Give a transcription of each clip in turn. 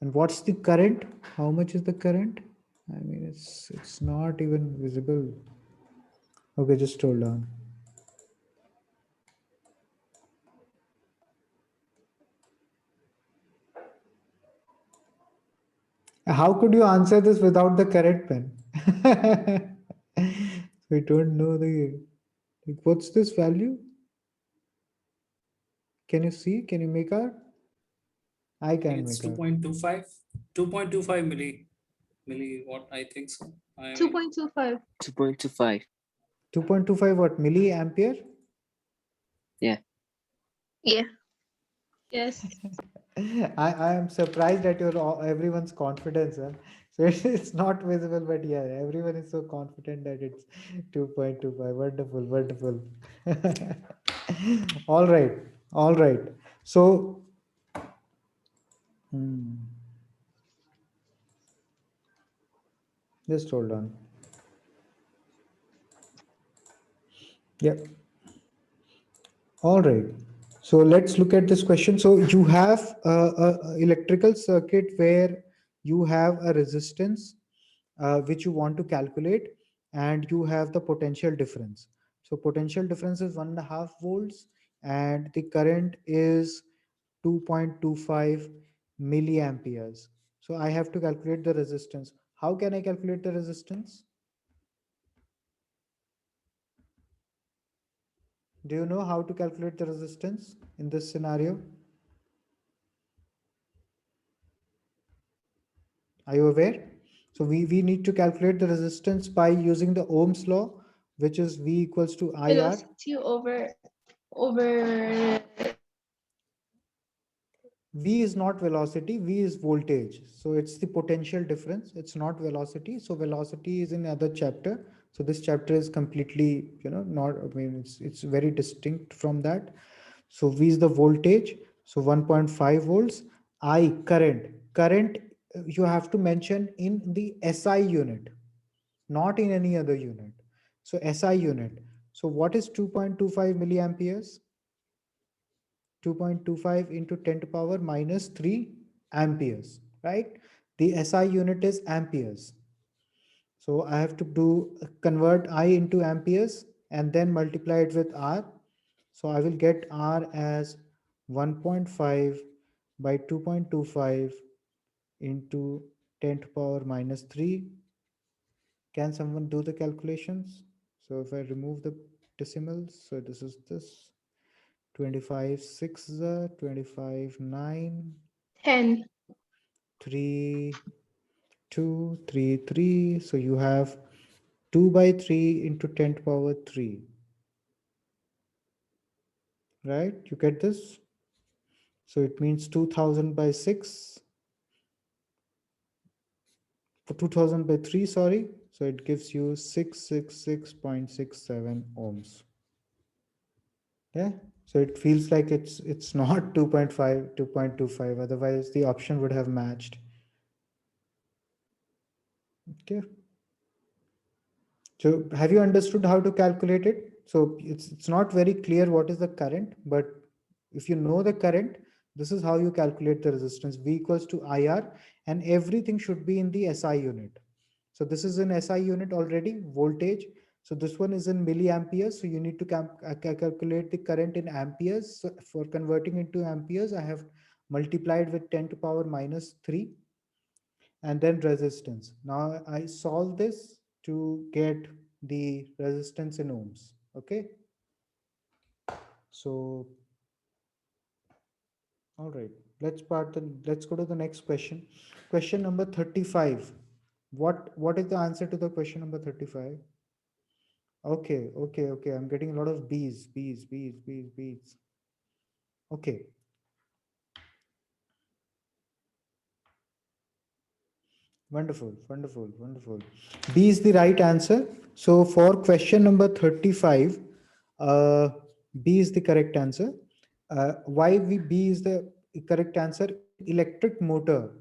And what's the current? How much is the current? I mean, it's not even visible. Okay, just hold on. How could you answer this without the current pen? We don't know the, like, what's this value? Can you see? Can you make out? I I think can it's make out. 2.25, 2.25 milliwatt. I think so. I mean, 2.25. 2.25. 2.25 what? Milliampere? Yeah. Yeah. Yes. I am surprised at everyone's confidence. Huh? So it's not visible, but yeah, everyone is so confident that it's 2.25. Wonderful, wonderful. All right, all right. So, hmm, just hold on. Yep. All right. So let's look at this question. So you have a electrical circuit where you have a resistance which you want to calculate, and you have the potential difference. So potential difference is 1.5 volts, and the current is 2.25 milliamperes. So I have to calculate the resistance. How can I calculate the resistance? Do you know how to calculate the resistance in this scenario? Are you aware? So we need to calculate the resistance by using the Ohm's law, which is V equals to IR. Velocity over V is not velocity, V is voltage. So it's the potential difference. It's not velocity. So velocity is in other chapter. So this chapter is completely, not, I mean, it's very distinct from that. So V is the voltage. So 1.5 volts. I, current. Current, you have to mention in the SI unit, not in any other unit. So SI unit. So what is 2.25 milliamperes? 2.25 into 10 to power minus 3 amperes, right? The SI unit is amperes. So I have to convert I into amperes and then multiply it with R. So I will get R as 1.5 by 2.25 into 10 to power minus 3. Can someone do the calculations? So if I remove the decimals, so this is this 25 6 25 9 10. 3 2 3 3. So you have 2 by 3 into 10 to power 3, right? You get this? So it means 2000 by 6, for 2000 by 3, sorry. So it gives you 666.67 ohms. Yeah. So it feels like it's not 2.5, 2.25. Otherwise the option would have matched. Okay. So have you understood how to calculate it? So it's not very clear what is the current, but if you know the current, this is how you calculate the resistance. V equals to IR, and everything should be in the SI unit. So this is in SI unit already, voltage. So this one is in milliamperes. So you need to calculate the current in amperes. So for converting into amperes, I have multiplied with 10 to power minus 3, and then resistance. Now I solve this to get the resistance in ohms. Okay. So, all right, let's go to the next question. Question number 35. What is the answer to the question number 35? Okay, okay, okay. I'm getting a lot of B's, B's, B's, B's, B's. Okay. Wonderful, wonderful, wonderful. B is the right answer. So for question number 35, uh, B is the correct answer. B is the correct answer? Electric motor.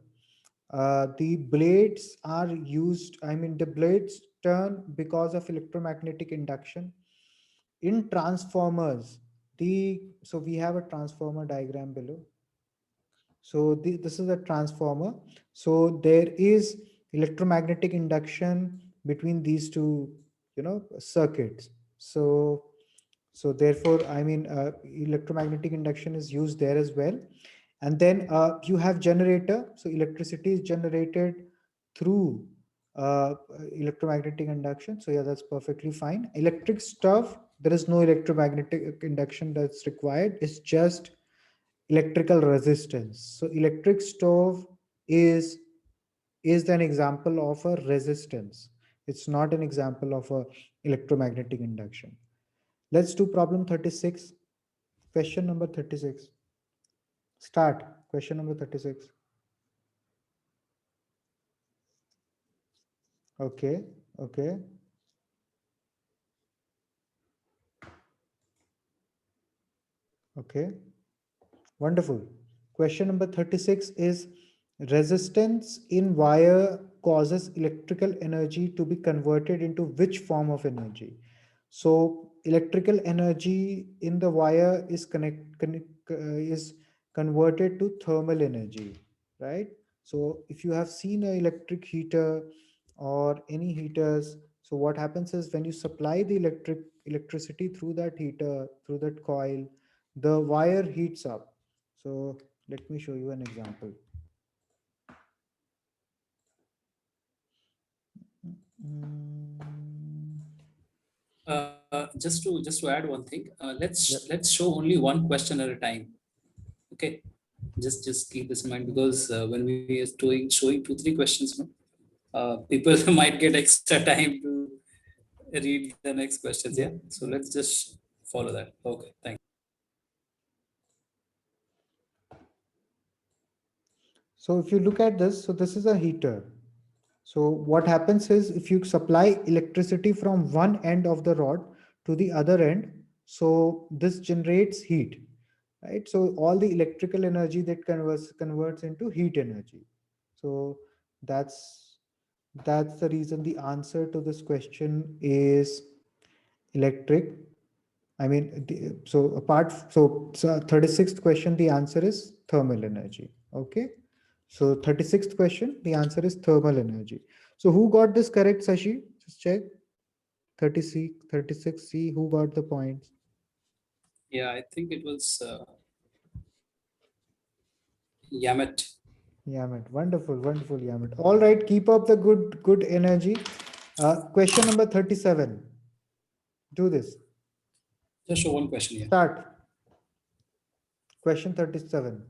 The blades are used, I mean, the blades turn because of electromagnetic induction. In transformers, so we have a transformer diagram below. So this is a transformer. So there is electromagnetic induction between these two, circuits. So therefore, I mean, electromagnetic induction is used there as well. And then you have generator. So electricity is generated through electromagnetic induction. So yeah, that's perfectly fine. Electric stove, there is no electromagnetic induction that's required. It's just electrical resistance. So electric stove is an example of a resistance. It's not an example of a electromagnetic induction. Let's do problem 36. Question number 36. Start. Question number 36. Okay. Okay. Okay. Wonderful. Question number 36 is resistance in wire causes electrical energy to be converted into which form of energy? So electrical energy in the wire is is converted to thermal energy, right? So if you have seen an electric heater or any heaters, so what happens is when you supply the electricity through that heater, through that coil, the wire heats up. So let me show you an example. Just to add one thing, let's Yep. let's show only one question at a time. Okay, just keep this in mind, because when we are showing 2-3 questions, people might get extra time to read the next questions. Yeah, so let's just follow that. Okay, thank you. So if you look at this, so this is a heater. So what happens is if you supply electricity from one end of the rod to the other end, so this generates heat, right? So all the electrical energy that converts into heat energy. So that's the reason the answer to this question is electric. I mean, so 36th question, the answer is thermal energy. Okay. So 36th question, the answer is thermal energy. So who got this correct, Sashi? Just check. 30C, 36C, who got the points? Yeah, I think it was Yamet. Yamit. Wonderful, wonderful, Yamit. All right, keep up the good energy. Question number 37. Do this. Just show one question here. Start. Question 37.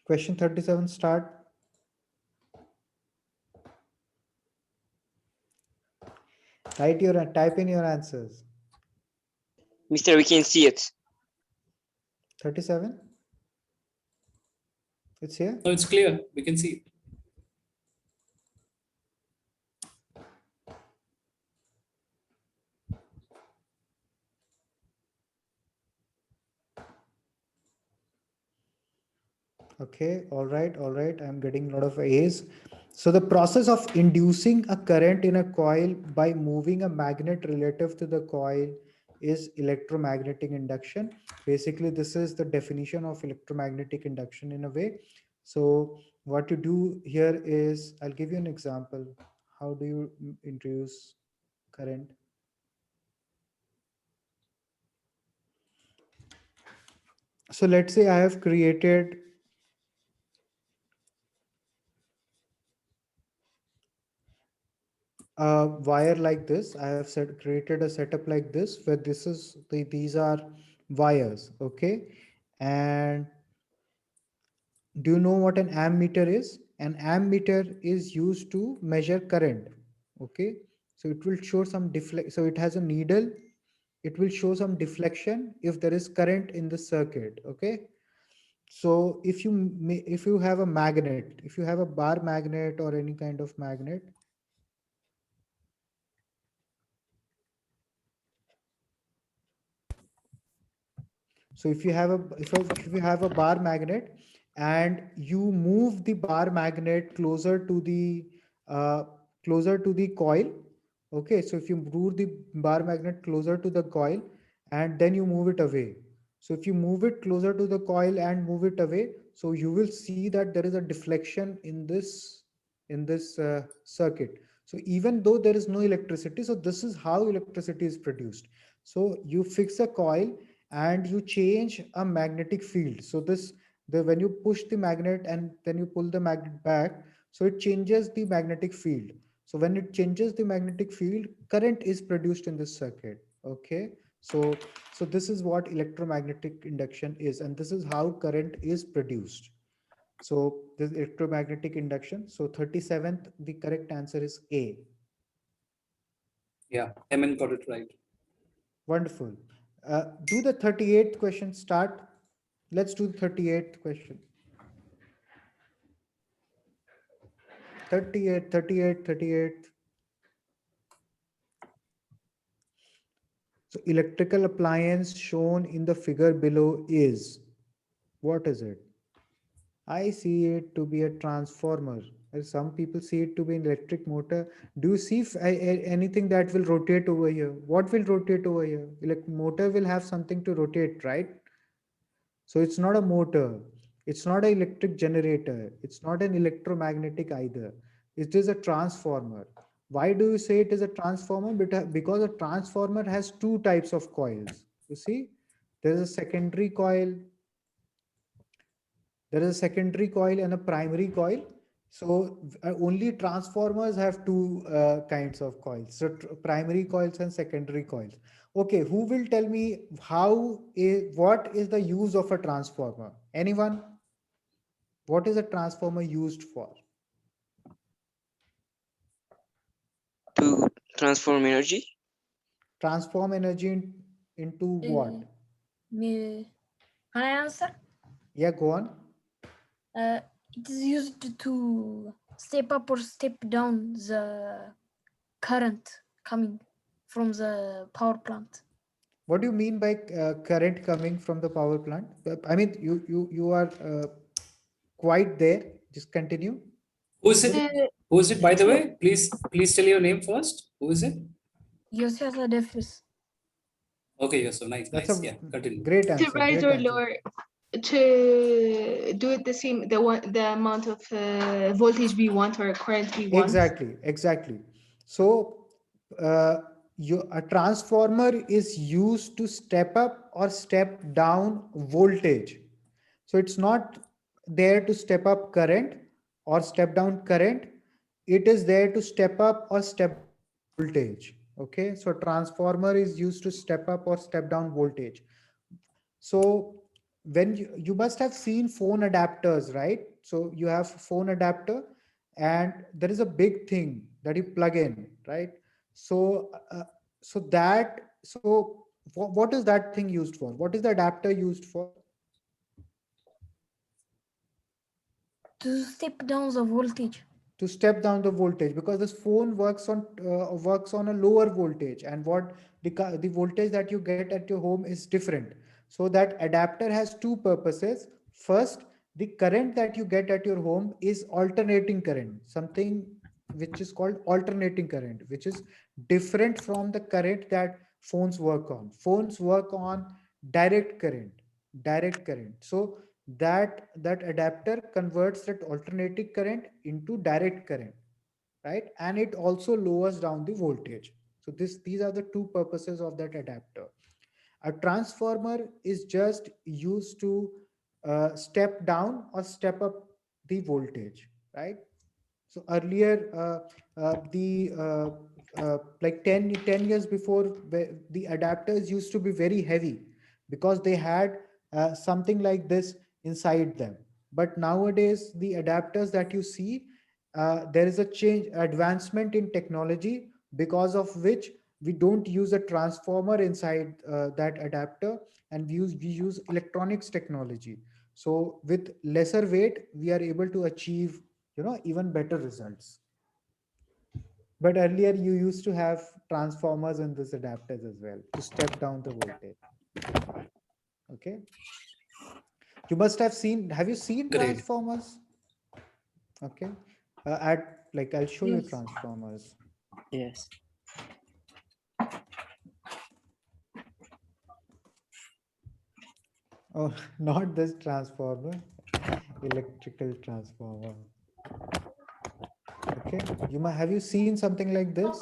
Question 37, start. Type in your answers. Mister, we can see it. 37. It's here. No, it's clear. We can see it. Okay, all right, all right. I'm getting a lot of A's. So the process of inducing a current in a coil by moving a magnet relative to the coil is electromagnetic induction. Basically, this is the definition of electromagnetic induction in a way. So what you do here is, I'll give you an example. How do you induce current? So let's say I have created a wire like this. I have created a setup like this where these are wires. Okay. And do you know what an ammeter is? An ammeter is used to measure current. Okay. So it will show some deflect. So it has a needle. It will show some deflection if there is current in the circuit. Okay. So if you have a magnet, if you have a bar magnet or any kind of magnet, so if you have a bar magnet and you move the bar magnet closer to the coil, okay. So if you move the bar magnet closer to the coil and then you move it away. So if you move it closer to the coil and move it away, so you will see that there is a deflection in this circuit. So even though there is no electricity, so this is how electricity is produced. So you fix a coil and you change a magnetic field. So when you push the magnet and then you pull the magnet back, so it changes the magnetic field. So when it changes the magnetic field, current is produced in this circuit. Okay. So this is what electromagnetic induction is, and this is how current is produced. So this electromagnetic induction. So 37th, the correct answer is A. Yeah, Emin got it right. Wonderful. Do the 38th question start. Let's do the 38th question. 38. So electrical appliance shown in the figure below is, what is it? I see it to be a transformer. Some people see it to be an electric motor. Do you see anything that will rotate over here? What will rotate over here? Motor will have something to rotate, right? So it's not a motor. It's not an electric generator. It's not an electromagnetic either. It is a transformer. Why do you say it is a transformer? Because a transformer has two types of coils. You see, there is a secondary coil. There is a secondary coil and a primary coil. So only transformers have two kinds of coils. So primary coils and secondary coils. Okay, who will tell me what is the use of a transformer? Anyone? What is a transformer used for? To transform energy. Transform energy into what? Can I answer? Yeah, go on. It is used to step up or step down the current coming from the power plant. What do you mean by current coming from the power plant? I mean, you are quite there. Just continue. Who is it? Who is it, by the way? Please tell your name first. Who is it? Yosef Adefis. Okay, yeah, so nice. That's Yeah, a continue. great To answer. rise Great or answer. lower, to do it the amount of voltage we want or current we want. Exactly. So a transformer is used to step up or step down voltage. So it's not there to step up current or step down current. It is there to step up or step voltage. Okay, so transformer is used to step up or step down voltage. So when you must have seen phone adapters, right? So you have phone adapter and there is a big thing that you plug in, right? So what is that thing used for? What is the adapter used for? To step down the voltage. To step down the voltage, because this phone works on a lower voltage, and what the voltage that you get at your home is different. So that adapter has two purposes. First, the current that you get at your home is alternating current, something which is called alternating current, which is different from the current that phones work on. Phones work on direct current. So that adapter converts that alternating current into direct current, right? And it also lowers down the voltage. So these are the two purposes of that adapter. A transformer is just used to step down or step up the voltage, right? So earlier, the like 10 years before, the adapters used to be very heavy because they had something like this inside them. But nowadays, the adapters that you see, there is a advancement in technology, because of which we don't use a transformer inside that adapter, and we use electronics technology. So with lesser weight, we are able to achieve even better results. But earlier you used to have transformers in this adapters as well to step down the voltage. Okay, have you seen Great. transformers? Okay, I'll show you Yes. transformers. Yes. Oh, not this transformer, electrical transformer. Okay, have you seen something like this?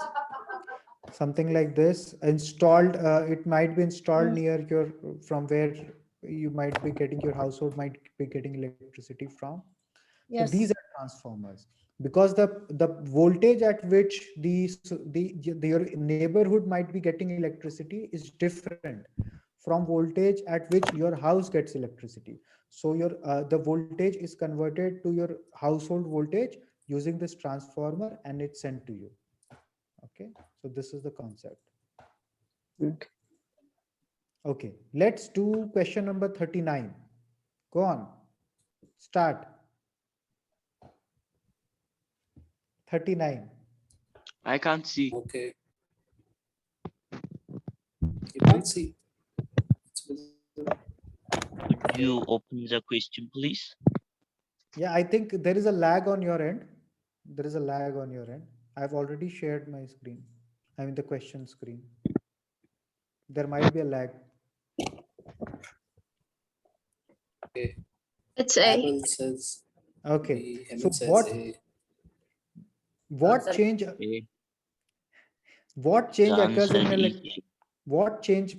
Something like this installed, it might be installed near your, from where you might be getting, your household might be getting electricity from. So Yes. these are transformers, because the voltage at which your neighborhood might be getting electricity is different from voltage at which your house gets electricity. So your the voltage is converted to your household voltage using this transformer, and it's sent to you. Okay, so this is the concept. Okay. Okay, let's do question number 39. Go on, start. 39. I can't see. Okay. You will see. It's visible. Could you open the question, please? Yeah, I think there is a lag on your end. There is a lag on your end. I've already shared my screen. I mean the question screen. There might be a lag. Okay. It's A. Abel says Okay. B. So Hemant says what A. change A. what change The occurs in answer an is A. what change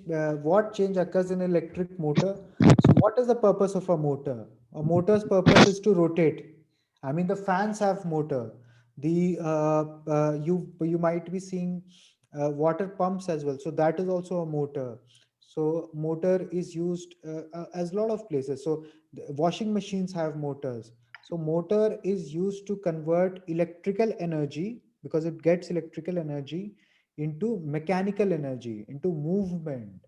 occurs in an electric motor? So what is the purpose of a motor? A motor's purpose is to rotate. I mean the fans have motor. The you might be seeing water pumps as well. So that is also a motor. So motor is used as a lot of places. So the washing machines have motors. So motor is used to convert electrical energy, because it gets electrical energy into mechanical energy, into movement,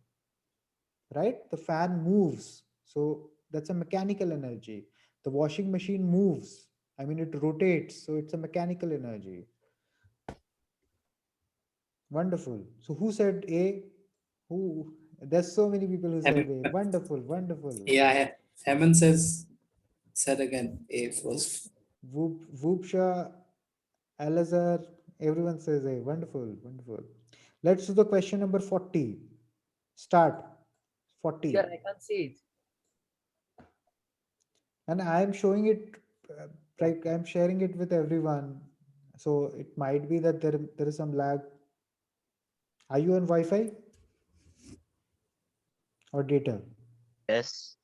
right? The fan moves. So that's a mechanical energy. The washing machine moves. I mean, it rotates. So it's a mechanical energy. Wonderful. So who said A? Who? There's so many people who said A. Wonderful, wonderful. Yeah, Hemant said again A first. Voopsha, Alazar, everyone says A. Wonderful, wonderful. Let's do the question number 40. Start. 40. Here, I can see it. And I'm showing it, like I'm sharing it with everyone. So it might be that there is some lag. Are you on Wi-Fi or data? Yes.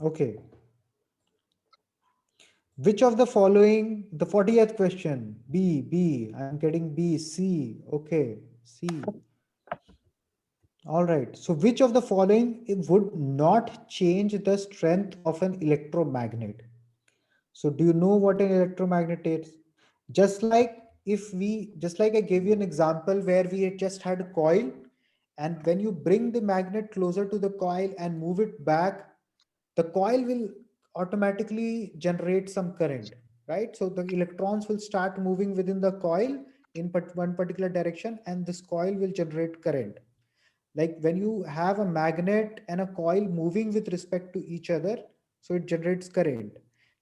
Okay. Which of the following, the 40th question, B, I'm getting B, C, okay, C. All right. So which of the following would not change the strength of an electromagnet? So do you know what an electromagnet is? Just like I gave you an example where we had just had a coil, and when you bring the magnet closer to the coil and move it back, the coil will automatically generate some current, right? So the electrons will start moving within the coil in one particular direction, and this coil will generate current. Like when you have a magnet and a coil moving with respect to each other, so it generates current.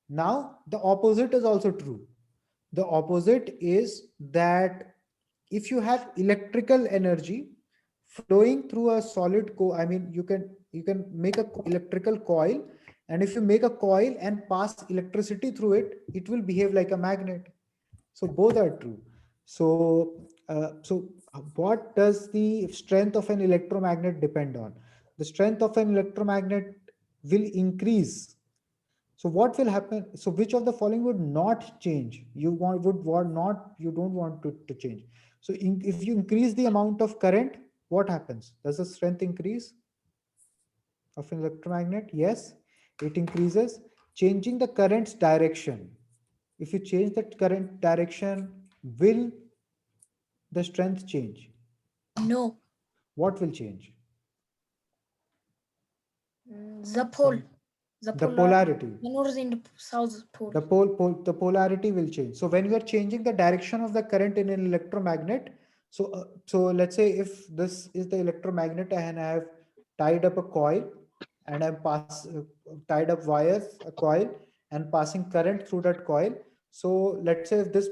Now the opposite is also true. The opposite is that if you have electrical energy flowing through a solid I mean you can make a electrical coil, and if you make a coil and pass electricity through it, it will behave like a magnet. So both are true. So what does the strength of an electromagnet depend on? The strength of an electromagnet will increase. So what will happen? So which of the following would not change? You don't want to change. So if you increase the amount of current, what happens? Does the strength increase of an electromagnet? Yes, it increases. Changing the current's direction. If you change the current direction, will the strength change? No. What will change? The pole. The polarity. The north and the south pole. The polarity will change. So when you are changing the direction of the current in an electromagnet, so let's say if this is the electromagnet and I have tied up a coil, and I'm tied up wires, a coil, and passing current through that coil. So let's say if this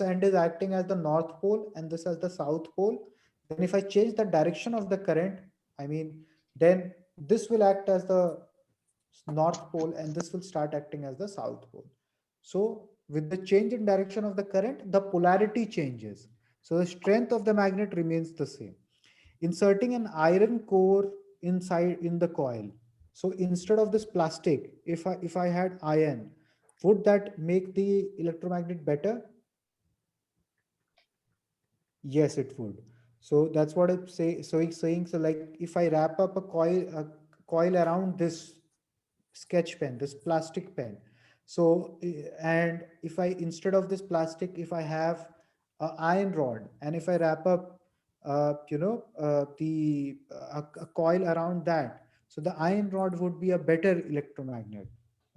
end is acting as the north pole and this as the south pole, Then if I change the direction of the current, I mean, then this will act as the north pole and this will start acting as the south pole. So with the change in direction of the current, the polarity changes. So the strength of the magnet remains the same. Inserting an iron core inside in the coil. So instead of this plastic, if I had iron, would that make the electromagnet better? Yes, it would. So that's what I'm say. So it's saying, so like if I wrap up a coil around this sketch pen, this plastic pen. So, and if I, instead of this plastic, if I have a iron rod, and if I wrap up, a coil around that, so the iron rod would be a better electromagnet.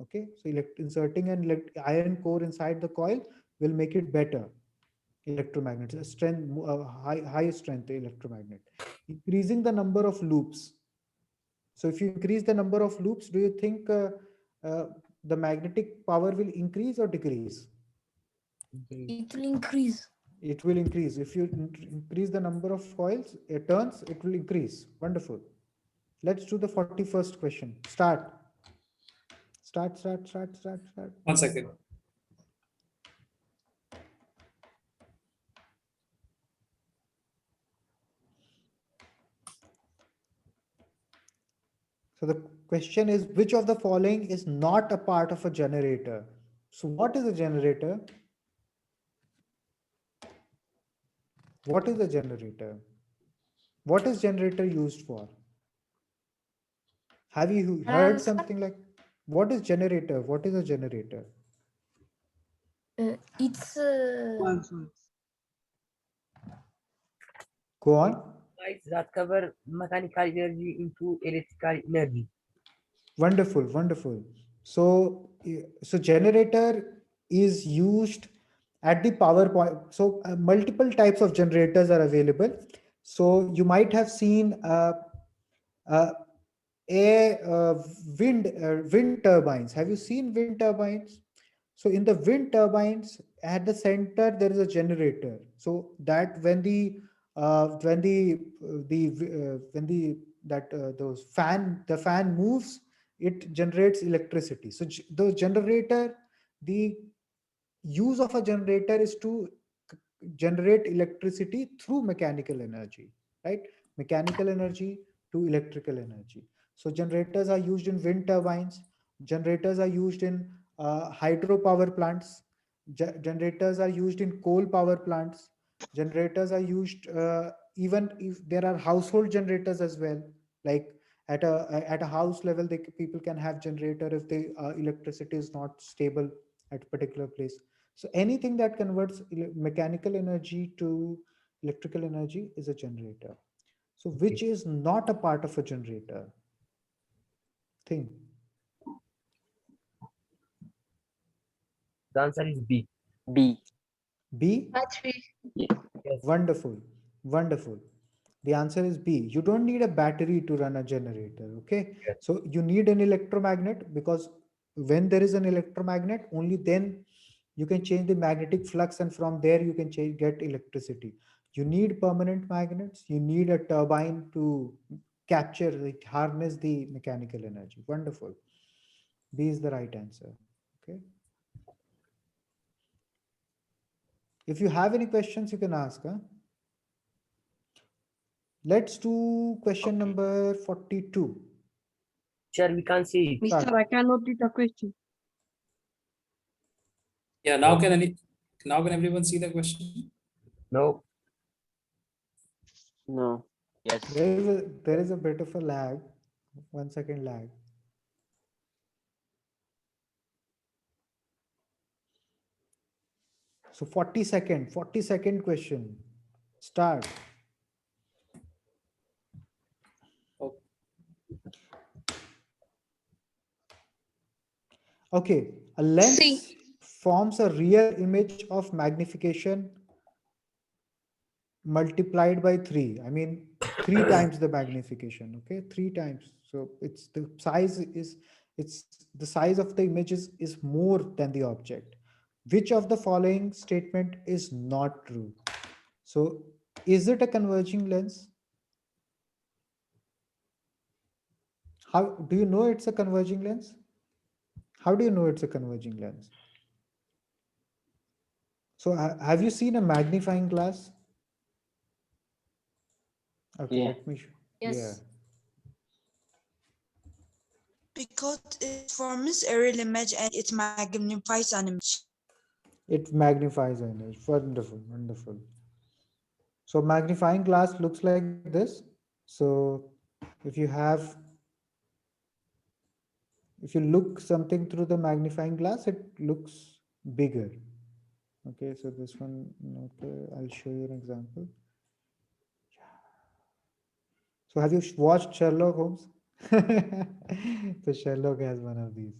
Okay, so inserting an iron core inside the coil will make it better electromagnet, a strength, high strength electromagnet. Increasing the number of loops. So if you increase the number of loops, do you think uh, the magnetic power will increase or decrease? It will increase. It will increase. If you increase the number of coils, turns, it will increase. Wonderful. Let's do the 41st question. Start. 1 second. So the question is, which of the following is not a part of a generator? So what is a generator? What is a generator? What is generator used for? Have you heard Answer. something like, what is generator? What is a generator? It's Go on. Lights that cover mechanical energy into electrical energy. Wonderful, wonderful. So, so generator is used at the power point. So multiple types of generators are available. So you might have seen wind turbines. Have you seen wind turbines? So in the wind turbines, at the center there is a generator. So that when the the fan moves, it generates electricity. So the generator, the use of a generator is to generate electricity through mechanical energy, right? Mechanical energy to electrical energy. So generators are used in wind turbines. Generators are used in hydropower plants. Generators are used in coal power plants. Generators are used even if there are household generators as well. Like at a house level, people can have generator if the electricity is not stable at a particular place. So anything that converts mechanical energy to electrical energy is a generator. So which is not a part of a generator? Think. The answer is B. B. B? Battery. Yes. Wonderful. Wonderful. The answer is B. You don't need a battery to run a generator. Okay. Yes. So you need an electromagnet, because when there is an electromagnet, only then you can change the magnetic flux, and from there you can get electricity. You need permanent magnets. You need a turbine to harness the mechanical energy. Wonderful. B is the right answer. Okay. If you have any questions, you can ask. Huh? Let's do question number 42. Sure, we can see it. Start. Mr. I cannot read the question. Yeah, now can everyone see the question? No. No. Yes. There is a bit of a lag. 1 second lag. So 40 second question. Start. Okay, a lens C. forms a real image of magnification multiplied by 3. I mean, 3 times the magnification. Okay, 3 times. So it's the size of the image is more than the object. Which of the following statement is not true? So Is it a converging lens? How do you know it's a converging lens? How do you know it's a converging lens? So have you seen a magnifying glass? Okay, Yeah. let me show. Yes. Yeah. Because it forms a real image and it magnifies an image. It magnifies an image. Wonderful, wonderful. So magnifying glass looks like this. So if you look something through the magnifying glass, it looks bigger. Okay, so this one, okay, I'll show you an example. So have you watched Sherlock Holmes? So Sherlock has one of these.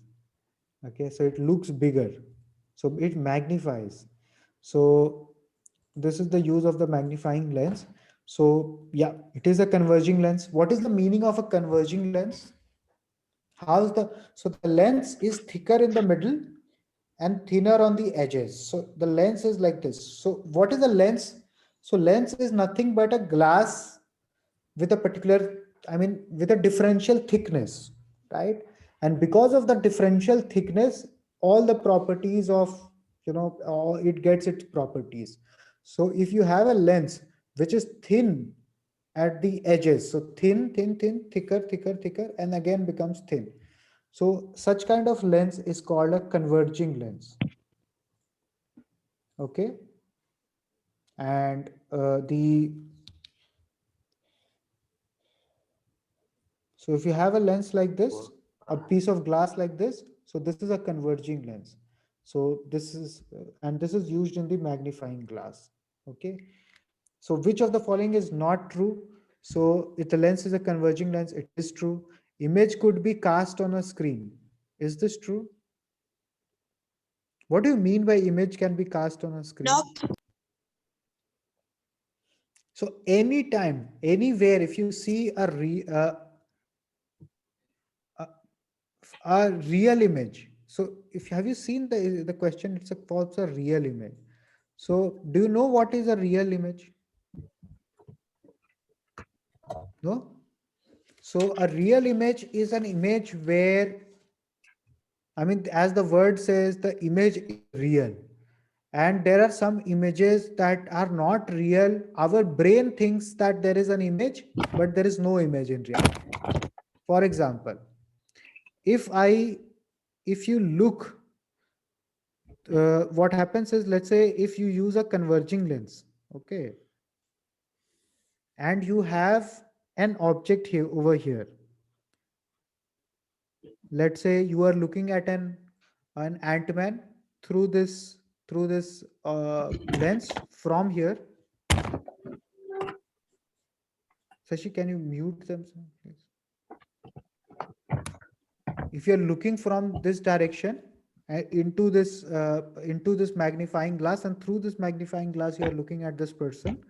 Okay, so it looks bigger. So it magnifies. So this is the use of the magnifying lens. So yeah, it is a converging lens. What is the meaning of a converging lens? So the lens is thicker in the middle and thinner on the edges. So the lens is like this. So what is a lens? So lens is nothing but a glass with a particular, with a differential thickness, right? And because of the differential thickness, all the properties of, it gets its properties. So if you have a lens which is thin at the edges, so thin, thicker, and again becomes thin. So such kind of lens is called a converging lens. Okay. And so if you have a lens like this, a piece of glass like this, so this is a converging lens. So this is, and this is used in the magnifying glass. Okay. So which of the following is not true? So if the lens is a converging lens, it is true. Image could be cast on a screen. Is this true? What do you mean by image can be cast on a screen? Nope. So anytime, anywhere, if you see a real image. So if have you seen the question, it's what's a real image. So do you know what is a real image? No. So a real image is an image where, as the word says, the image is real. And there are some images that are not real. Our brain thinks that there is an image, but there is no image in reality. For example, if you look, what happens is, let's say if you use a converging lens, okay, and you have an object here over here. Let's say you are looking at an ant-man through this lens from here. Sashi, can you mute them, please? If you're looking from this direction into this magnifying glass, and through this magnifying glass you are looking at this person,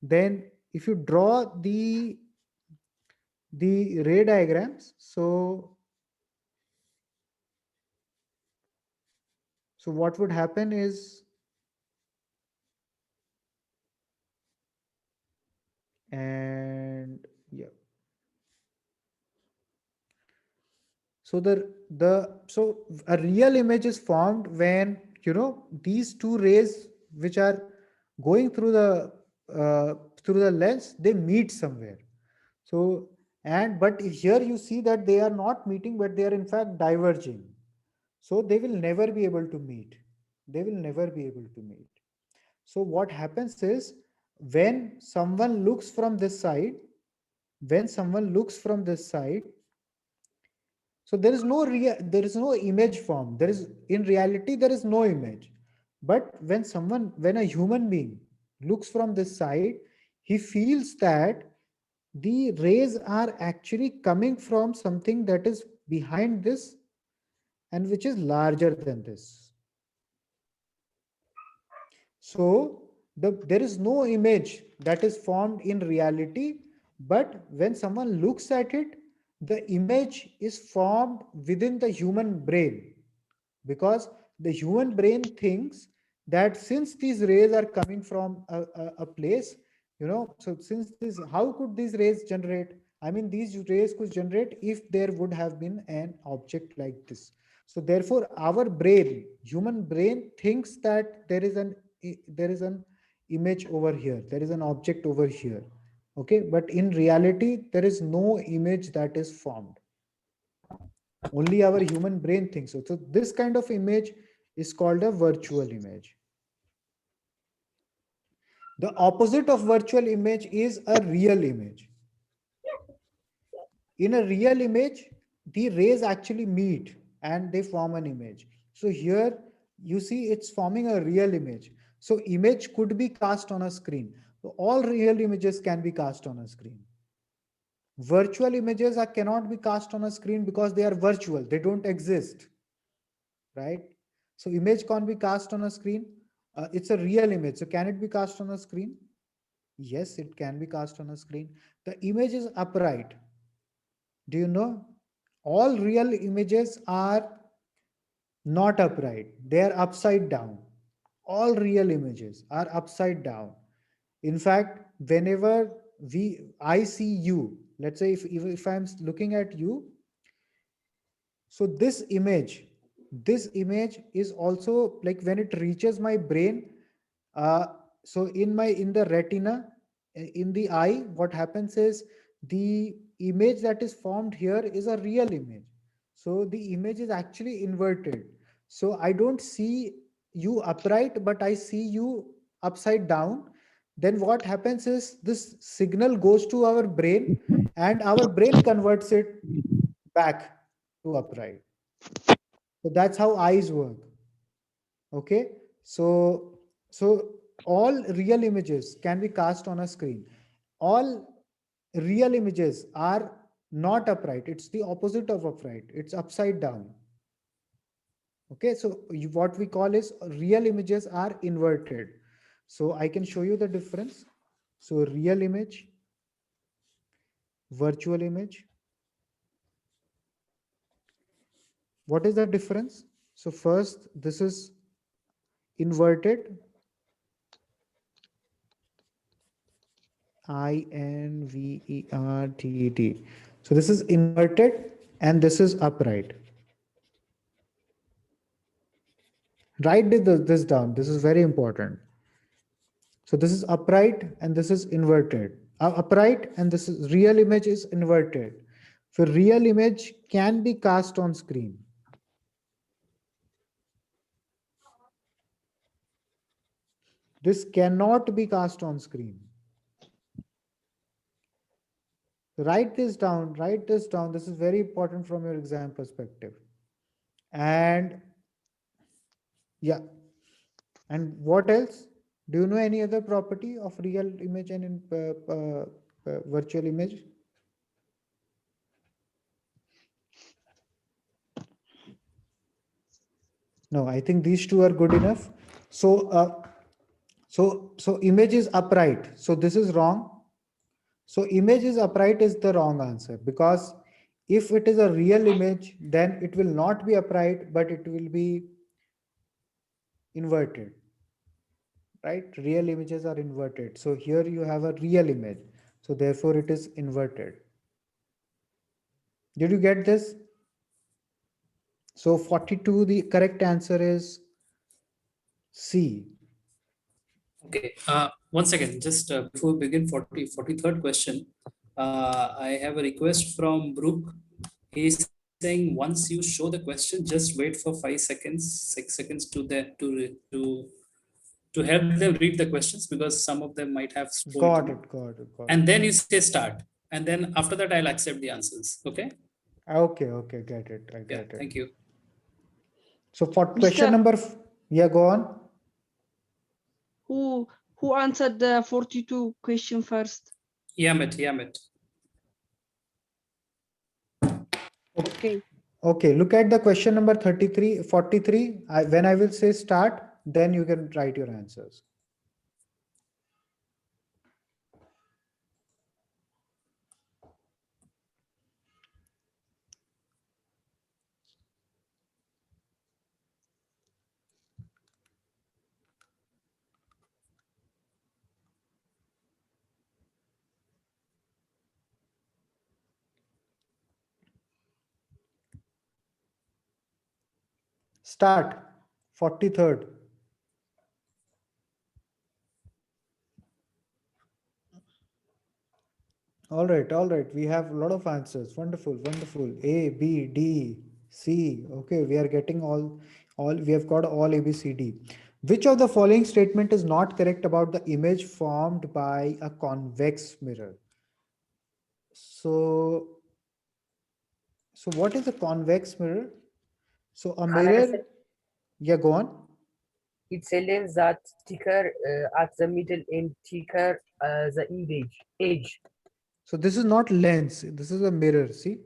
then if you draw the ray diagrams, so what would happen is, and yeah, so so a real image is formed when these two rays which are going through the lens, they meet somewhere. So but here you see that they are not meeting, but they are in fact diverging. So they will never be able to meet. So what happens is, when someone looks from this side, so there is no image form. In reality, there is no image. But when a human being looks from this side, he feels that the rays are actually coming from something that is behind this and which is larger than this. So there is no image that is formed in reality, but when someone looks at it, the image is formed within the human brain, because the human brain thinks that since these rays are coming from a place So since this, how could these rays generate? I mean, these rays could generate if there would have been an object like this. So therefore, our brain, human brain, thinks that there is an image over here, there is an object over here. Okay, but in reality, there is no image that is formed. Only our human brain thinks so. So this kind of image is called a virtual image. The opposite of virtual image is a real image. In a real image, the rays actually meet and they form an image. So here you see it's forming a real image. So image could be cast on a screen. So all real images can be cast on a screen. Virtual images cannot be cast on a screen because they are virtual. They don't exist, right? So image can't be cast on a screen. It's a real image. So can it be cast on a screen? Yes, it can be cast on a screen. The image is upright. Do you know? All real images are not upright. They are upside down. All real images are upside down. In fact, whenever I see you, let's say if I'm looking at you, so this image is also like when it reaches my brain, so in the retina, in the eye, what happens is the image that is formed here is a real image. So the image is actually inverted. So I don't see you upright, but I see you upside down. Then what happens is this signal goes to our brain and our brain converts it back to upright. So that's how eyes work. Okay. So all real images can be cast on a screen. All real images are not upright. It's the opposite of upright. It's upside down. Okay. So what we call is real images are inverted. So I can show you the difference. So real image, virtual image. What is the difference? So first, this is inverted. Inverted. So this is inverted and this is upright. Write this down. This is very important. So this is upright and this is inverted. Upright and this is real image is inverted. So real image can be cast on screen. This cannot be cast on screen. Write this down. Write this down. This is very important from your exam perspective. And yeah. And what else? Do you know any other property of real image and virtual image? No, I think these two are good enough. So, so image is upright. So this is wrong. So image is upright is the wrong answer, because if it is a real image, then it will not be upright, but it will be inverted. Right? Real images are inverted. So here you have a real image. So therefore it is inverted. Did you get this? So 42, the correct answer is C. Okay, one second, just before we begin 43rd question, I have a request from Brooke. He's saying once you show the question, just wait for 5 seconds, 6 seconds to help them read the questions, because some of them might have Got spoiled. it. And then you say start, and then after that I'll accept the answers. Okay. Okay, get it. I Yeah, get it. thank you. So for question number, yeah, go on. Who answered the 42 question first? Yamit. Okay, look at the question number 43. When I will say start, then you can write your answers. Start. 43rd. All right. We have a lot of answers. Wonderful. A, B, D, C. Okay, we are getting all. We have got all A, B, C, D. Which of the following statement is not correct about the image formed by a convex mirror? So what is a convex mirror? So a mirror. Yeah, go on. It's a lens that's thicker at the middle and thicker the edge. So this is not lens. This is a mirror. See,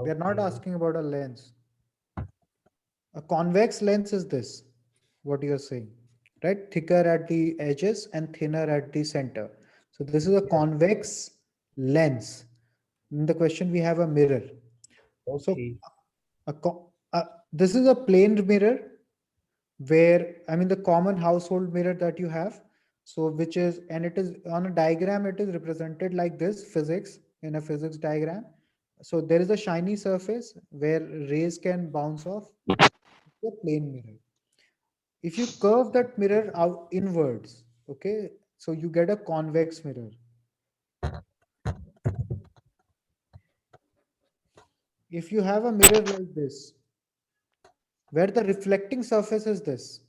we are not Okay. asking about a lens. A convex lens is this, what you are saying, right? Thicker at the edges and thinner at the center. So this is a convex lens. In the question, we have a mirror. So Okay. this is a plane mirror where, I mean, the common household mirror that you have. So which is, and it is on a diagram, it is represented like this, physics, in a physics diagram. So there is a shiny surface where rays can bounce off. A plane mirror. If you curve that mirror out inwards, okay, so you get a convex mirror. If you have a mirror like this, where the reflecting surface is this,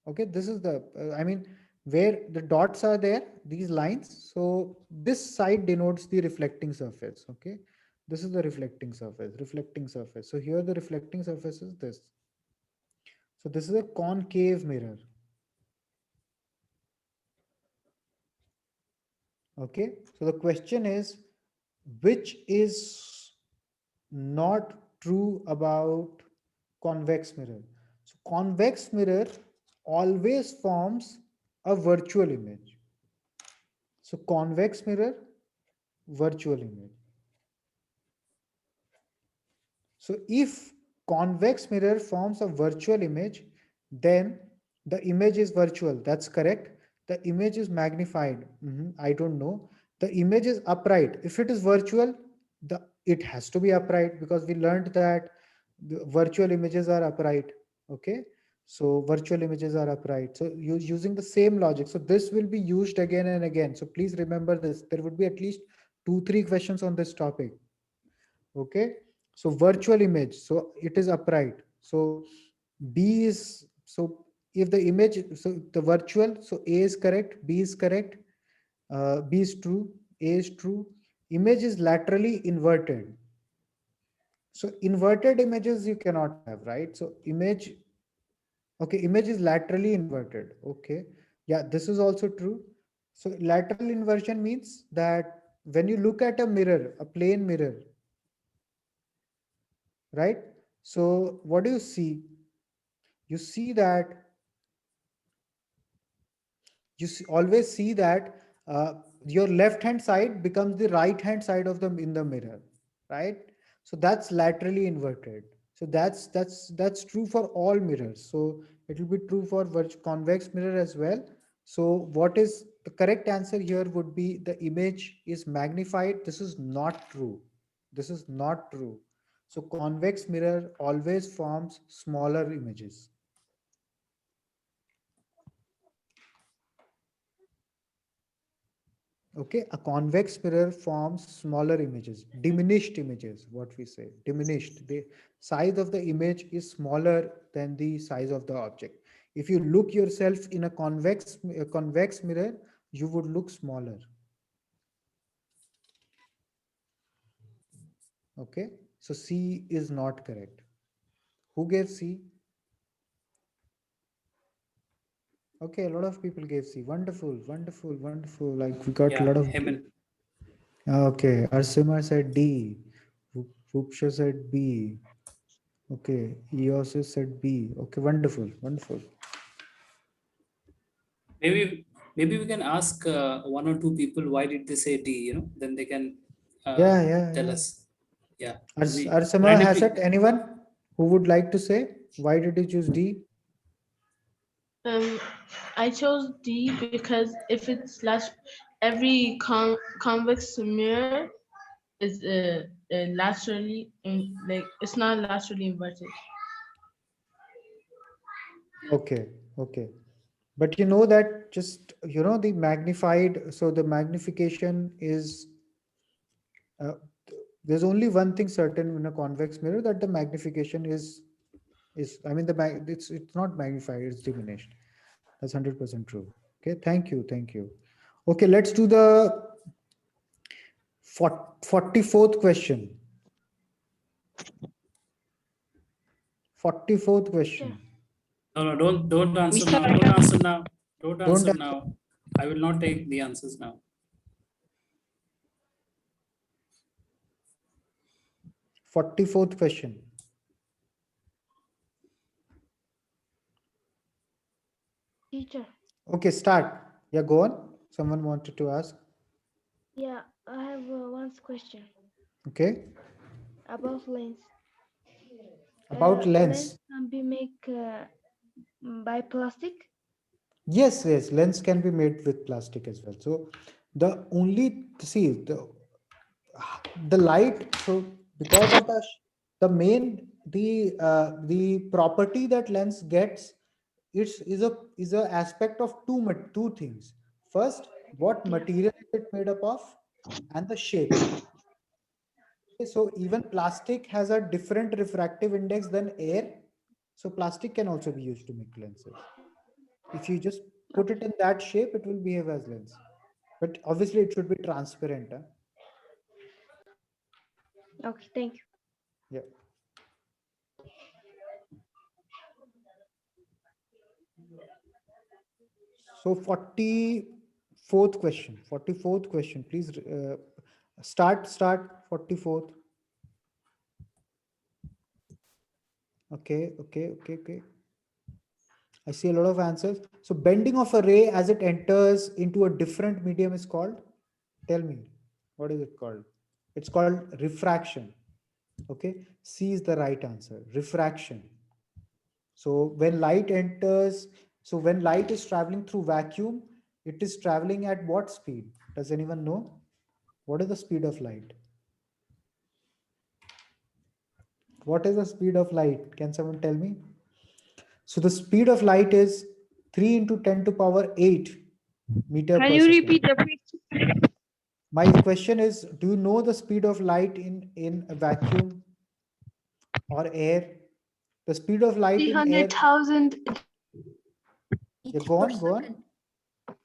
okay, this is the, I mean, where the dots are there, these lines. So this side denotes the reflecting surface, okay. This is the reflecting surface. So here the reflecting surface is this. So this is a concave mirror. Okay, so the question is, which is not true about convex mirror? So convex mirror always forms a virtual image. So convex mirror, virtual image. So if convex mirror forms a virtual image, then the image is virtual. That's correct. The image is magnified. I don't know. The image is upright. If it is virtual, it has to be upright, because we learned that the virtual images are upright. Okay. So virtual images are upright. So using the same logic. So this will be used again and again. So please remember this. There would be at least 2-3 questions on this topic. Okay. So virtual image, so it is upright. So B is, so if the image, so the virtual, so A is correct, B is correct, B is true, A is true. Image is laterally inverted. So inverted images you cannot have, right? So image, okay, image is laterally inverted. Okay. Yeah, this is also true. So lateral inversion means that when you look at a mirror, a plane mirror, right? So what do you see? You see that always see that your left hand side becomes the right hand side of in the mirror, right? So that's laterally inverted. So that's true for all mirrors. So it will be true for convex mirror as well. So what is the correct answer here would be the image is magnified. This is not true. This is not true. So convex mirror always forms smaller images. Okay, a convex mirror forms smaller images, diminished images, what we say, diminished. The size of the image is smaller than the size of the object. If you look yourself in a convex mirror, you would look smaller. Okay, so C is not correct. Who gave C? Okay, a lot of people gave C. Wonderful. Like we got a lot of. Hemant. Okay, Arsima said D. Vupsha said B. Okay, Eosis said B. Okay, wonderful. Maybe we can ask one or two people why did they say D. You know, then they can tell us. Yeah. Arsima has it. Anyone who would like to say why did you choose D? I chose D because if it's every convex mirror is laterally like it's not laterally inverted. Okay, okay. But you know that just, you know, the magnified, so the magnification is, uh, there's only one thing certain in a convex mirror, that the magnification is, I mean, it's not magnified, it's diminished. That's 100% true. Okay, thank you, thank you. Okay, let's do the 44th question. 44th question. No, don't answer Mr. now. Don't answer now. Don't Don't answer answer. now. I will not take the answers now. 44th question. Teacher. Okay, start. Yeah, go on. Someone wanted to ask. Yeah, I have one question Okay. about lens. About lens. Can be made by plastic. Yes, yes, lens can be made with plastic as well. So the only, see, the light, so because of the main, the property that lens gets, is a aspect of two things. First, what material is it made up of, and the shape. Okay, so even plastic has a different refractive index than air. So plastic can also be used to make lenses. If you just put it in that shape, it will behave as lens. But obviously it should be transparent. Huh? Okay, thank you. Yeah. So 44th question, please start 44th. Okay. I see a lot of answers. So bending of a ray as it enters into a different medium is called, tell me, what is it called? It's called refraction. Okay, C is the right answer, refraction. So when light enters, so when light is traveling through vacuum, it is traveling at what speed? Does anyone know? What is the speed of light? What is the speed of light? Can someone tell me? So the speed of light is 3 into 10 to power 8 meter Can per you second. repeat the question? My question is, do you know the speed of light in a vacuum or air? The speed of light in air. 300,000 Yeah, go on.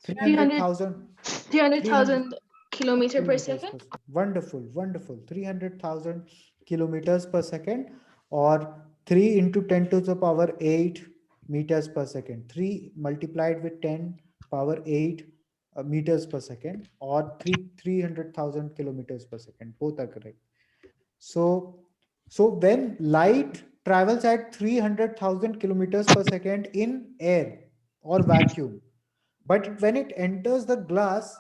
300,000 300,000 kilometer per kilometers second. per second. Wonderful. 300,000 kilometers per second, or 3 into 10 to the power 8 meters per second. 3 multiplied with 10 power 8 meters per second, or 300,000 kilometers per second. Both are correct. So when light travels at 300,000 kilometers per second in air or vacuum, but when it enters the glass,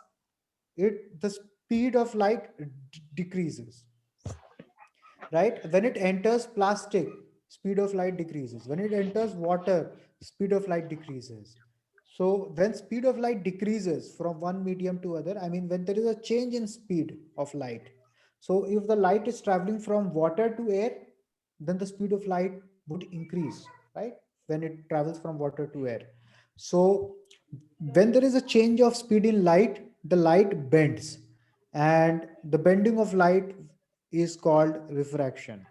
the speed of light decreases, right? When it enters plastic, speed of light decreases. When it enters water, speed of light decreases. So when speed of light decreases from one medium to other, I mean, when there is a change in speed of light, so if the light is traveling from water to air, then the speed of light would increase, right? When it travels from water to air. So when there is a change of speed in light, the light bends, and the bending of light is called refraction.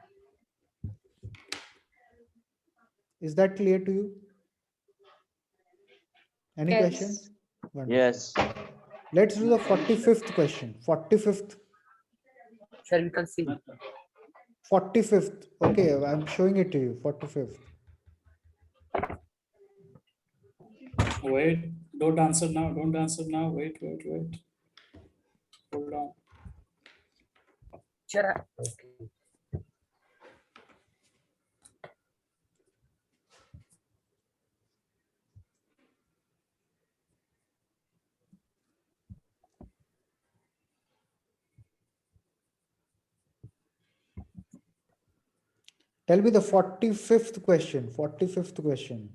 Is that clear to you? Any Yes. questions? Wonderful. Yes. Let's do the 45th question. 45th. Shall we concede? 45th. Okay, I'm showing it to you. 45th. Wait, don't answer now. Don't answer now. Wait. Hold on. Sure. Okay. Tell me the 45th question. 45th question.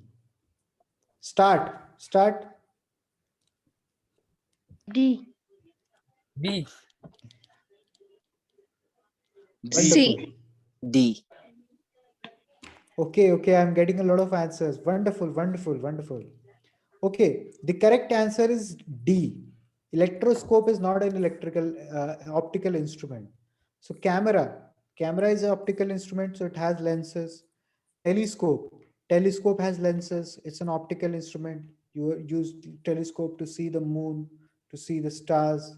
Start. D. B. Wonderful. D. Okay, I'm getting a lot of answers. Wonderful, wonderful, wonderful. Okay, the correct answer is D. Electroscope is not an optical instrument. So camera is an optical instrument, so it has lenses. Telescope has lenses. It's an optical instrument. You use telescope to see the moon, to see the stars.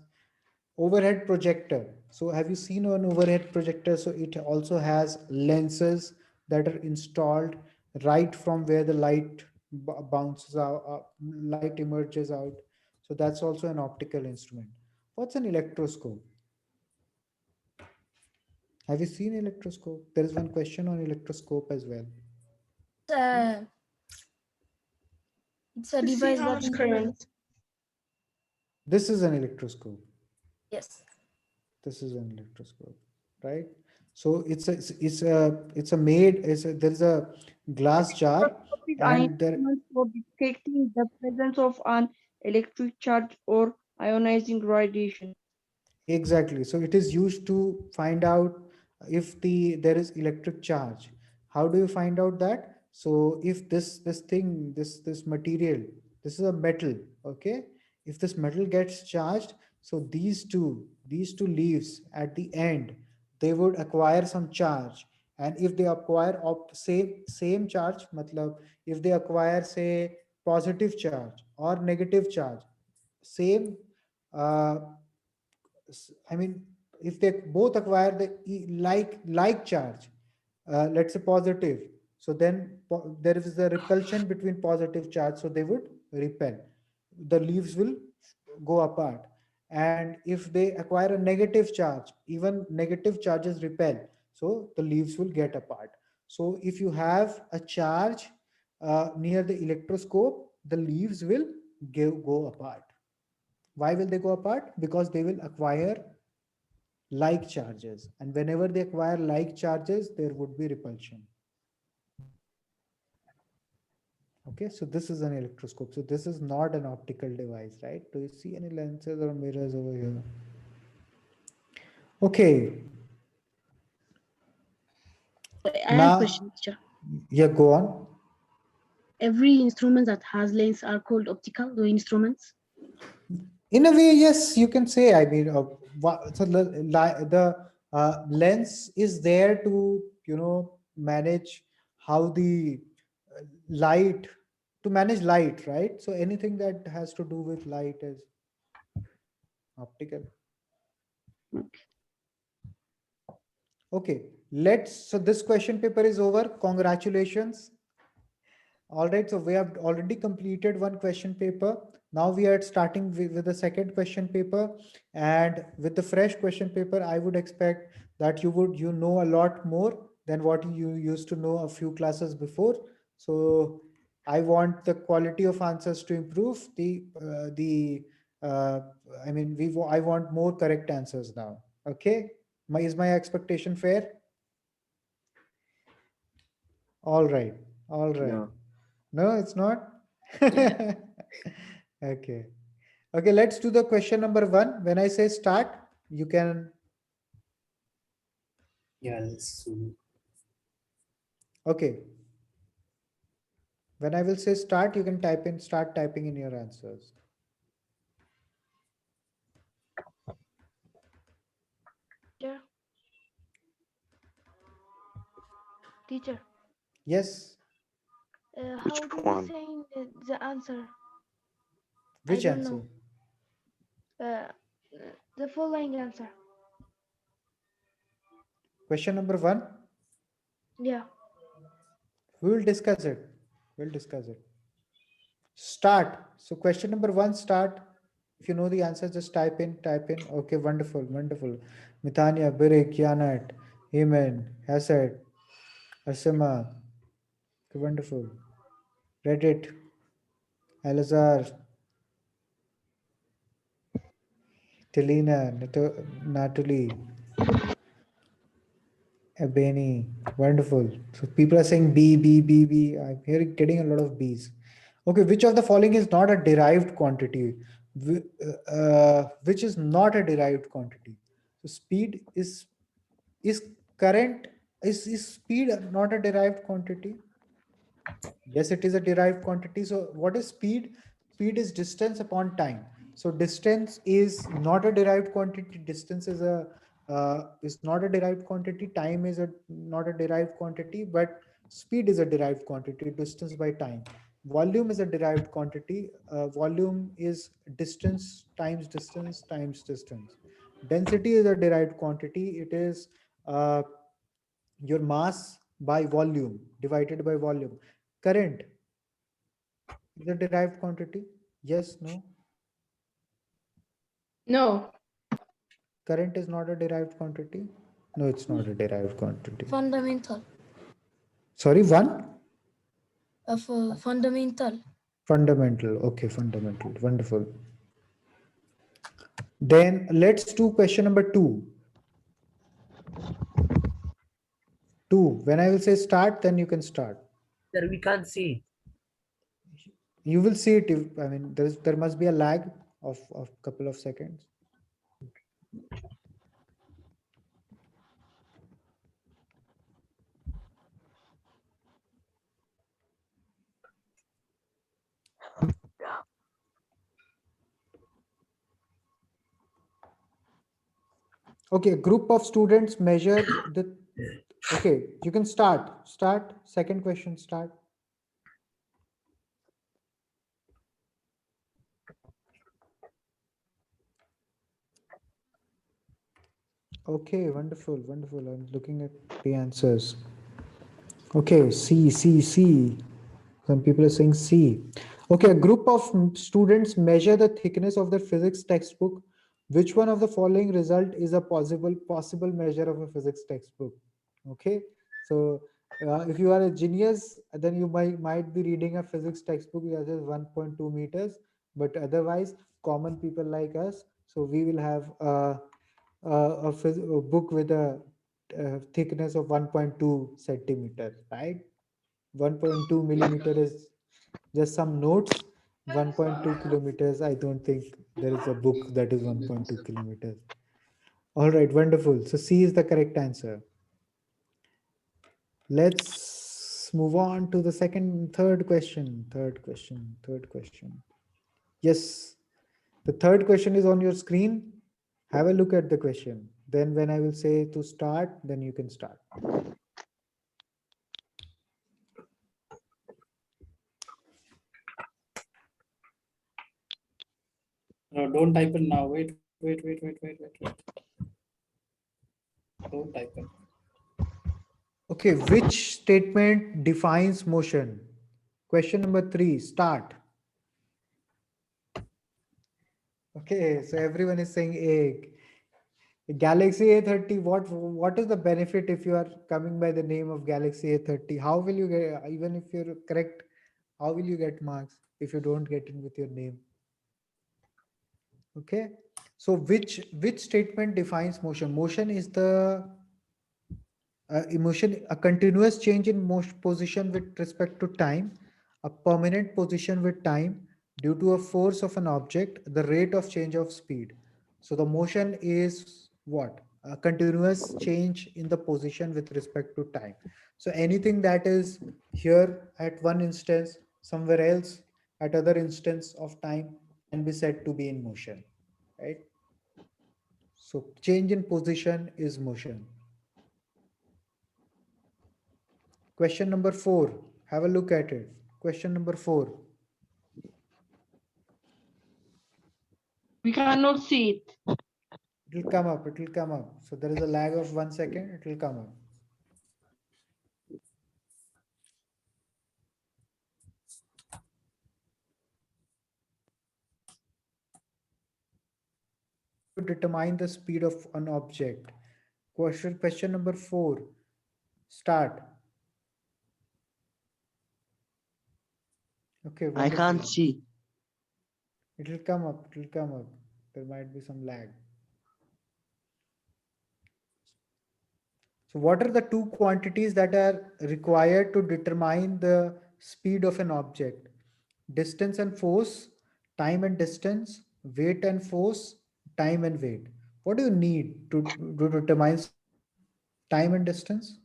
Overhead projector. So have you seen an overhead projector? So it also has lenses that are installed right from where the light bounces out, light emerges out. So that's also an optical instrument. What's an electroscope? Have you seen electroscope? There is one question on electroscope as well. Uh, it's a To see device how that much current. This is an electroscope. yes. This is an electroscope, right? So there's a glass jar, Is an and there instrument for detecting the presence of an electric charge or ionizing radiation. exactly. So it is used to find out if there is electric charge. How do you find out that? So if this material, this is a metal, okay? If this metal gets charged, so these two leaves at the end, they would acquire some charge. And if they acquire same charge, matlab, if they acquire say positive charge or negative charge, same uh, I mean, if they both acquire the like charge, let's say positive, so then there is a repulsion between positive charge, so they would repel. The leaves will go apart. And if they acquire a negative charge, even negative charges repel, so the leaves will get apart. So if you have a charge near the electroscope, the leaves will go apart. Why will they go apart? Because they will acquire like charges, and whenever they acquire like charges, there would be repulsion. Okay, so this is an electroscope. So this is not an optical device, right? Do you see any lenses or mirrors over here? Okay, I have a now, question, teacher. yeah, go on. Every instrument that has lens are called optical instruments. In a way, yes, you can say. I mean, so the lens is there to manage how the light to manage light, right? So anything that has to do with light is optical. Okay, so this question paper is over. Congratulations. All right, so we have already completed one question paper. Now we are starting with the second question paper, and with the fresh question paper, I would expect that you know a lot more than what you used to know a few classes before. So I want the quality of answers to improve. I want more correct answers now. Okay, is my expectation fair? All right, all right. No. No, it's not. Okay. Okay, let's do the question number 1. When I say start, you can. Yeah, so Okay. When I will say start, you can start typing in your answers. Yeah. Teacher. Yes. How do we one? say the answer? Which I don't answer? know. The following answer. Question number 1. Yeah. We will discuss it. We'll discuss it. Start. So question number 1, start. If you know the answer, just type in. Okay, wonderful, wonderful. Mithania, Birik, Yanat, Heman, Hassad, Asima. Okay, wonderful. Reddit, Alazar, Telina, Natalie, Abeni. Wonderful. So people are saying B, B, B, B. I'm hearing getting a lot of B's. Okay, which of the following is not a derived quantity? Which is not a derived quantity? So speed is current Is speed not a derived quantity? Yes, it is a derived quantity. So what is speed? Speed is distance upon time. So distance is not a derived quantity. Distance is not a derived quantity. Time is not a derived quantity, but speed is a derived quantity. Distance by time. Volume is a derived quantity. Volume is distance times distance times distance. Density is a derived quantity. It is your mass by volume divided by volume. Current is a derived quantity. Yes, no. No. Current is not a derived quantity. No, it's not a derived quantity. Fundamental. Sorry, one? Fundamental. Fundamental. Okay, fundamental. Wonderful. Then let's do question number 2. 2. When I will say start, then you can start. Sir, we can't see. You will see it. If, I mean, there must be a lag of couple of seconds. Okay, a group of students measure the. Okay, you can start. Start. Second question, start. Okay, wonderful, wonderful. I'm looking at the answers. Okay, C. Some people are saying C. Okay, a group of students measure the thickness of their physics textbook. Which one of the following result is a possible measure of a physics textbook? Okay, so if you are a genius, then you might be reading a physics textbook that is 1.2 meters, but otherwise common people like us, so we will have a book with a thickness of 1.2 centimeters, right? 1.2 millimeter is just some notes. 1.2 kilometers, I don't think there is a book that is 1.2 kilometers. All right, wonderful. So C is the correct answer. Let's move on to the third question. Yes, the third question is on your screen. Have a look at the question. Then when I will say to start, then you can start. No, don't type it now. Wait. Don't type it. Okay, which statement defines motion? Question number 3, start. Okay, so everyone is saying A. Galaxy A30, what is the benefit if you are coming by the name of Galaxy A30? How will you get, even if you're correct, how will you get marks if you don't get in with your name? Okay, so which statement defines motion? Motion is the emotion, a continuous change in motion position with respect to time, a permanent position with time due to a force of an object, the rate of change of speed. So the motion is what? A continuous change in the position with respect to time. So anything that is here at one instance, somewhere else at other instance of time can be said to be in motion, right? So change in position is motion. Question number 4. Have a look at it. Question number 4. We cannot see it. It will come up. It will come up. So there is a lag of 1 second. It will come up. To determine the speed of an object. Question number 4. Start. Okay. I can't see. It will come up. It will come up. There might be some lag. So what are the two quantities that are required to determine the speed of an object? Distance and force, time and distance, weight and force, time and weight. What do you need to determine time and distance?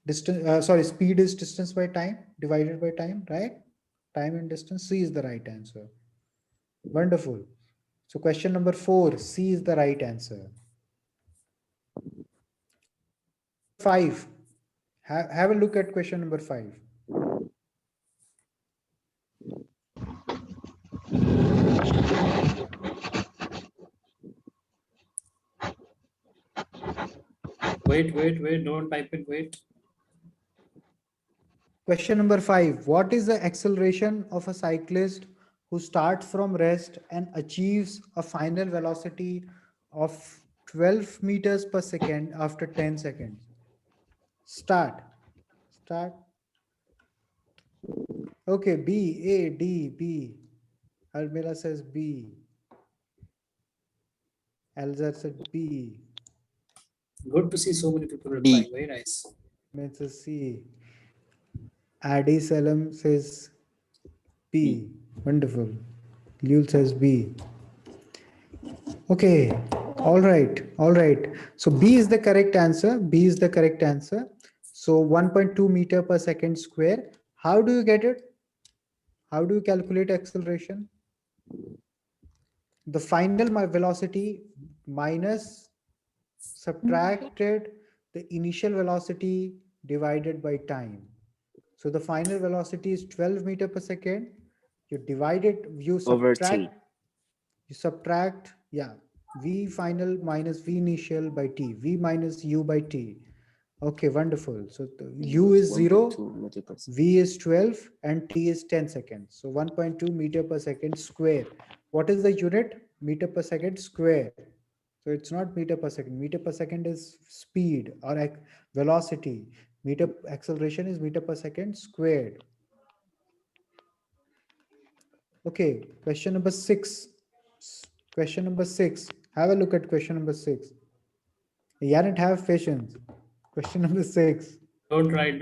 Distance, speed is distance by time divided by time, right? Time and distance. C is the right answer. Wonderful. So question number 4, C is the right answer. 5. Have a look at question number 5. Wait, don't type it, wait. Question number 5. What is the acceleration of a cyclist who starts from rest and achieves a final velocity of 12 meters per second after 10 seconds? Start. Okay, B, A, D, B. Almira says B. Alzar said B. Good to see so many people replying. Very nice. Let's see. Adi Salam says B. Wonderful. Lul says B. Okay. All right. So B is the correct answer. So 1.2 meter per second square. How do you get it? How do you calculate acceleration? The final velocity minus subtracted the initial velocity divided by time. So the final velocity is 12 meter per second. You divide it, you subtract, V final minus V initial by T, V minus U by T. Okay, wonderful. So U is 0, V is 12, and T is 10 seconds. So 1.2 meter per second square. What is the unit? Meter per second square. So it's not meter per second. Meter per second is speed or velocity. Meter acceleration is meter per second squared. Okay, question number 6. Have a look at question number 6. Yarn't have patience. Question number 6. Don't write.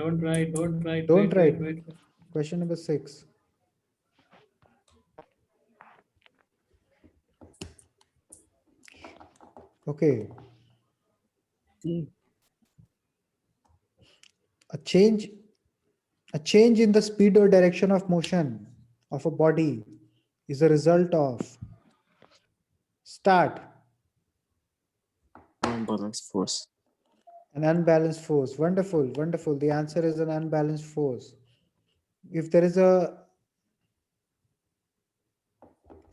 Wait. Question number 6. Okay. A change in the speed or direction of motion of a body is a result of unbalanced force. An unbalanced force. Wonderful. The answer is an unbalanced force. If there is a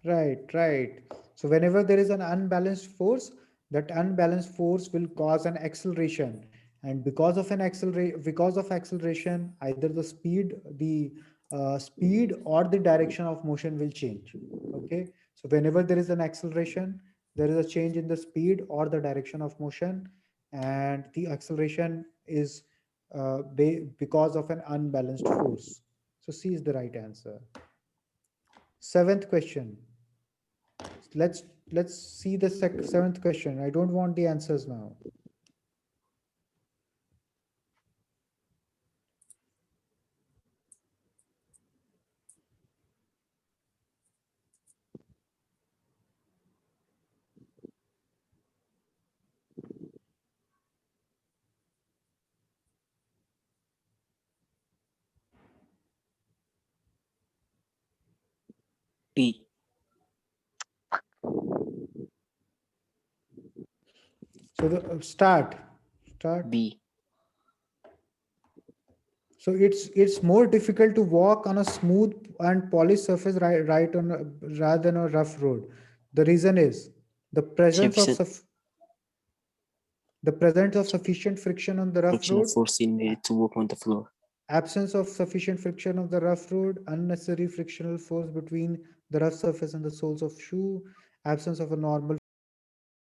right. So whenever there is an unbalanced force, that unbalanced force will cause an acceleration, and because of acceleration, either the speed or the direction of motion will change. Okay, so whenever there is an acceleration, there is a change in the speed or the direction of motion, and the acceleration is because of an unbalanced force. So C is the right answer. 7th question. Let's see the 7th question. I don't want the answers now. B. So the start B. So it's more difficult to walk on a smooth and polished surface rather than a rough road. The reason is the presence of sufficient friction on the rough road. Force needed to walk on the floor. Absence of sufficient friction of the rough road, unnecessary frictional force between the rough surface and the soles of shoe, absence of a normal